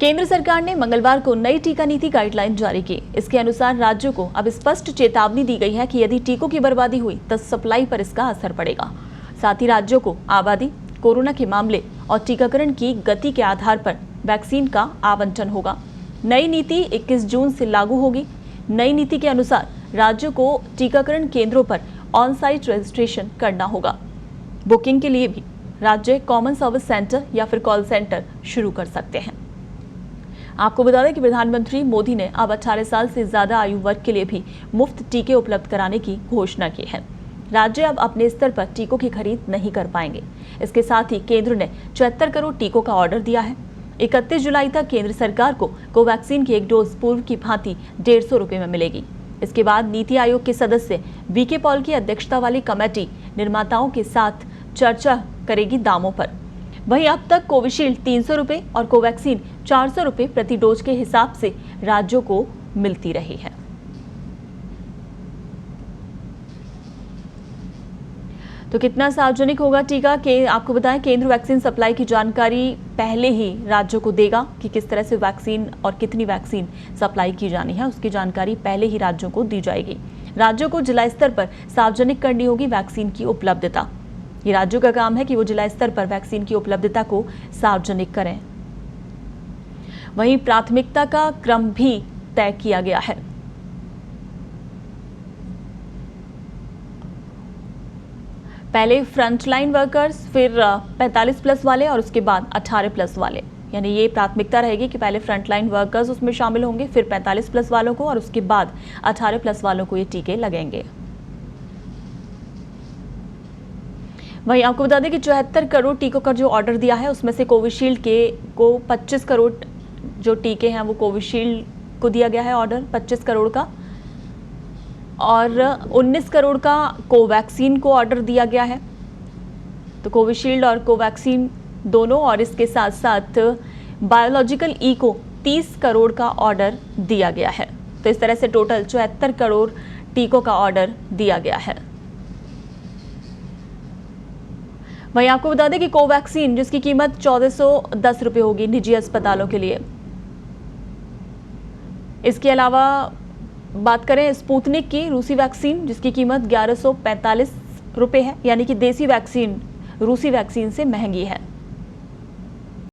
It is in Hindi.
केंद्र सरकार ने मंगलवार को नई टीका नीति गाइडलाइन जारी की। इसके अनुसार राज्यों को अब स्पष्ट चेतावनी दी गई है कि यदि टीकों की बर्बादी हुई तो सप्लाई पर इसका असर पड़ेगा। साथ ही राज्यों को आबादी, कोरोना के मामले और टीकाकरण की गति के आधार पर वैक्सीन का आवंटन होगा। नई नीति 21 जून से लागू होगी। नई नीति के अनुसार राज्यों को टीकाकरण केंद्रों पर ऑन साइट रजिस्ट्रेशन करना होगा। बुकिंग के लिए भी राज्य कॉमन सर्विस सेंटर या फिर कॉल सेंटर शुरू कर सकते हैं। आपको बता दें कि प्रधानमंत्री मोदी ने अब 18 साल से ज्यादा आयु वर्ग के लिए भी मुफ्त टीके उपलब्ध कराने की घोषणा की है। राज्य अब अपने स्तर पर टीकों की खरीद नहीं कर पाएंगे। इसके साथ ही केंद्र ने 74 करोड़ टीकों का ऑर्डर दिया है। 31 जुलाई तक केंद्र सरकार को कोवैक्सीन की एक डोज पूर्व की भांति 150 रुपए में मिलेगी। इसके बाद नीति आयोग के सदस्य वीके पॉल की अध्यक्षता वाली कमेटी निर्माताओं के साथ चर्चा करेगी दामों पर। वहीं अब तक कोविशील्ड 300 रुपए और कोवैक्सीन 400 रुपए प्रति डोज के हिसाब से राज्यों को मिलती रही है। तो कितना सार्वजनिक होगा टीका के आपको बताएं, केंद्र वैक्सीन सप्लाई की जानकारी पहले ही राज्यों को देगा कि किस तरह से वैक्सीन और कितनी वैक्सीन सप्लाई की जानी है। उसकी जानकारी पहले ही राज्यों को दी जाएगी। राज्यों को जिला स्तर पर सार्वजनिक करनी होगी वैक्सीन की उपलब्धता। ये राज्यों का काम है कि वो जिला स्तर पर वैक्सीन की उपलब्धता को सार्वजनिक करें। वहीं प्राथमिकता का क्रम भी तय किया गया है। पहले फ्रंटलाइन वर्कर्स, फिर 45 प्लस वाले और उसके बाद 18 प्लस वाले, यानी ये प्राथमिकता रहेगी कि पहले फ्रंटलाइन वर्कर्स उसमें शामिल होंगे, फिर 45 प्लस वालों को और उसके बाद 18 प्लस वालों को ये टीके लगेंगे। वहीं आपको बता दें कि 74 करोड़ टीकों का जो ऑर्डर दिया है उसमें से कोविशील्ड को 25 करोड़ जो टीके हैं वो कोविशील्ड को दिया गया है ऑर्डर 25 करोड़ का, और 19 करोड़ का कोवैक्सीन को ऑर्डर दिया गया है। तो कोविशील्ड और कोवैक्सीन दोनों, और इसके साथ साथ बायोलॉजिकल ई को 30 करोड़ का ऑर्डर दिया गया है। तो इस तरह से टोटल 74 करोड़ टीकों का ऑर्डर दिया गया है। वहीं आपको बता दें कि कोवैक्सीन जिसकी कीमत 1410 रुपये होगी निजी अस्पतालों के लिए। इसके अलावा बात करें स्पुतनिक की रूसी वैक्सीन जिसकी कीमत 1145 रुपये है, यानी कि देसी वैक्सीन रूसी वैक्सीन से महंगी है।